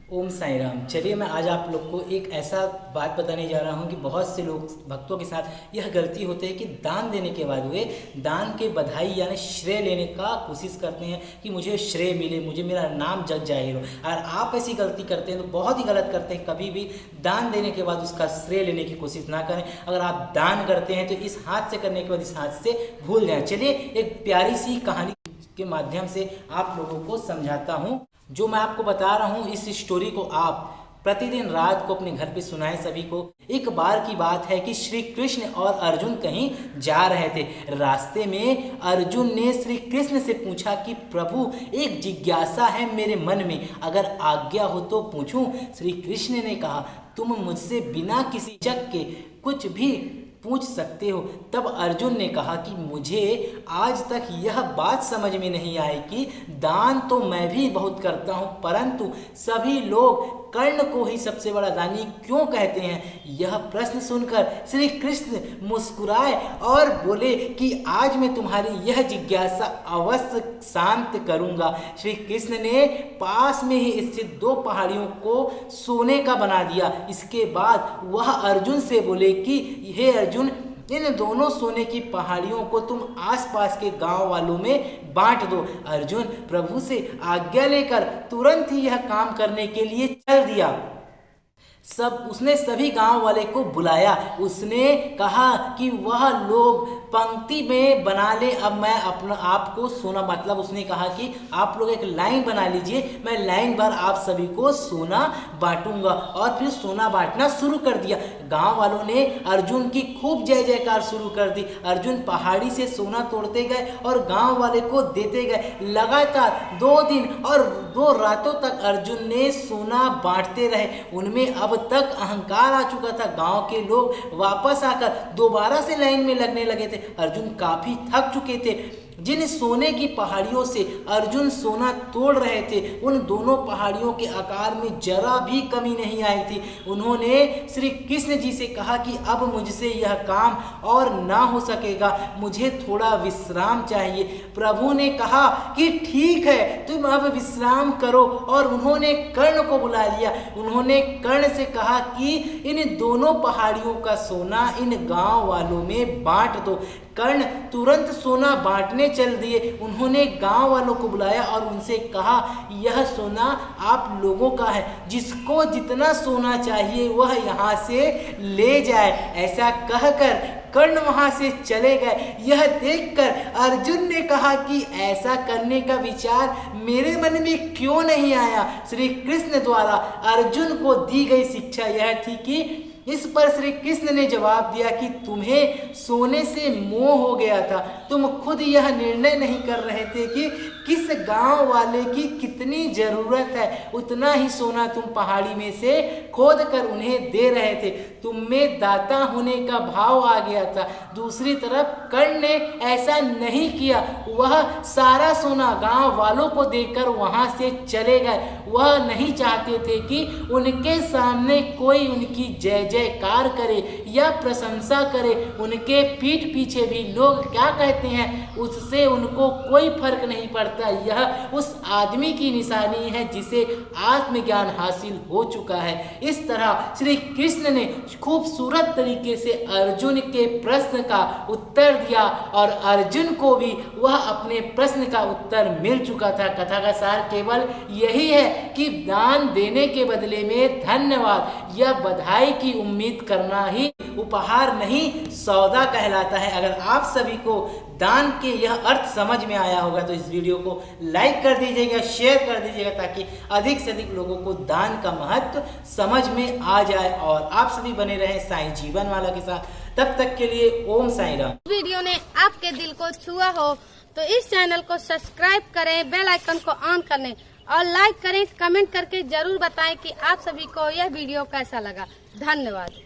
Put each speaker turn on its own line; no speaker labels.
ओम साई राम। चलिए मैं आज आप लोग को एक ऐसा बात बताने जा रहा हूँ कि बहुत से लोग भक्तों के साथ यह गलती होती है कि दान देने के बाद वे दान के बधाई यानी श्रेय लेने का कोशिश करते हैं कि मुझे श्रेय मिले, मुझे मेरा नाम जग जाहिर हो। और आप ऐसी गलती करते हैं तो बहुत ही गलत करते हैं। कभी भी दान देने के बाद उसका श्रेय लेने की कोशिश ना करें। अगर आप दान करते हैं तो इस हाथ से करने के बाद इस हाथ से भूल जाएं। चलिए एक प्यारी सी कहानी के माध्यम से आप लोगों को समझाता हूँ। जो मैं आपको बता रहा हूँ इस स्टोरी को आप प्रतिदिन रात को अपने घर पे सुनाएं सभी को। एक बार की बात है कि श्री कृष्ण और अर्जुन कहीं जा रहे थे। रास्ते में अर्जुन ने श्री कृष्ण से पूछा कि प्रभु एक जिज्ञासा है मेरे मन में, अगर आज्ञा हो तो पूछूं। श्री कृष्ण ने कहा तुम मुझसे बिना किसी शक के कुछ भी पूछ सकते हो। तब अर्जुन ने कहा कि मुझे आज तक यह बात समझ में नहीं आई कि दान तो मैं भी बहुत करता हूँ, परंतु सभी लोग कर्ण को ही सबसे बड़ा दानी क्यों कहते हैं। यह प्रश्न सुनकर श्री कृष्ण मुस्कुराए और बोले कि आज मैं तुम्हारी यह जिज्ञासा अवश्य शांत करूंगा। श्री कृष्ण ने पास में ही स्थित दो पहाड़ियों को सोने का बना दिया। इसके बाद वह अर्जुन से बोले कि हे अर्जुन, इन दोनों सोने की पहाड़ियों को तुम आसपास के गांव वालों में बांट दो। अर्जुन प्रभु से आज्ञा लेकर तुरंत ही यह काम करने के लिए चल दिया। उसने सभी गांव वाले को बुलाया। उसने कहा कि वह लोग पंक्ति में बना ले। अब मैं अपना आपको सोना, मतलब उसने कहा कि आप लोग एक लाइन बना लीजिए, मैं लाइन भर आप सभी को सोना बांटूंगा। और फिर सोना बांटना शुरू कर दिया। गांव वालों ने अर्जुन की खूब जय जयकार शुरू कर दी। अर्जुन पहाड़ी से सोना तोड़ते गए और गांव वाले को देते गए। लगातार 2 दिन और 2 रातों तक अर्जुन ने सोना बांटते रहे। उनमें अब तक अहंकार आ चुका था। गांव के लोग वापस आकर दोबारा से लाइन में लगने लगे थे। अर्जुन काफी थक चुके थे। जिन सोने की पहाड़ियों से अर्जुन सोना तोड़ रहे थे उन दोनों पहाड़ियों के आकार में जरा भी कमी नहीं आई थी। उन्होंने श्री कृष्ण जी से कहा कि अब मुझसे यह काम और ना हो सकेगा, मुझे थोड़ा विश्राम चाहिए। प्रभु ने कहा कि ठीक है, तुम अब विश्राम करो। और उन्होंने कर्ण को बुला लिया। उन्होंने कर्ण से कहा कि इन दोनों पहाड़ियों का सोना इन गांव वालों में बांट दो। कर्ण तुरंत सोना बांटने चल दिए। उन्होंने गांव वालों को बुलाया और उनसे कहा यह सोना आप लोगों का है, जिसको जितना सोना चाहिए वह यहाँ से ले जाए। ऐसा कहकर कर्ण वहां से चले गए। यह देखकर अर्जुन ने कहा कि ऐसा करने का विचार मेरे मन में क्यों नहीं आया। श्री कृष्ण द्वारा अर्जुन को दी गई शिक्षा यह थी कि इस पर श्री कृष्ण ने जवाब दिया कि तुम्हें सोने से मोह हो गया था। तुम खुद यह निर्णय नहीं कर रहे थे कि किस गांव वाले की कितनी जरूरत है, उतना ही सोना तुम पहाड़ी में से खोद कर उन्हें दे रहे थे। तुम में दाता होने का भाव आ गया था। दूसरी तरफ कर्ण ने ऐसा नहीं किया। वह सारा सोना गांव वालों को देकर वहां से चले गए। वह नहीं चाहते थे कि उनके सामने कोई उनकी जय जयकार करे या प्रशंसा करे। उनके पीठ पीछे भी लोग क्या कहते हैं उससे उनको कोई फर्क नहीं पड़ता। यह उस आदमी की निशानी है जिसे आत्मज्ञान हासिल हो चुका है। इस तरह श्री कृष्ण ने खूबसूरत तरीके से अर्जुन के प्रश्न का उत्तर दिया और अर्जुन को भी वह अपने प्रश्न का उत्तर मिल चुका था। कथा का सार केवल यही है कि दान देने के बदले में धन्यवाद या बधाई की उम्मीद करना ही उपहार नहीं सौदा कहलाता है। अगर आप सभी को दान के यह अर्थ समझ में आया होगा तो इस वीडियो को लाइक कर दीजिएगा, शेयर कर दीजिएगा ताकि अधिक से अधिक लोगों को दान का महत्व समझ में आ जाए। और आप सभी बने रहें साईं जीवन वाला के साथ। तब तक के लिए ओम साईं राम।
वीडियो ने आपके दिल को छुआ हो तो इस चैनल को सब्सक्राइब करें, बेल आइकन को ऑन करें और लाइक करें। कमेंट करके जरूर बताएं कि आप सभी को यह वीडियो कैसा लगा। धन्यवाद।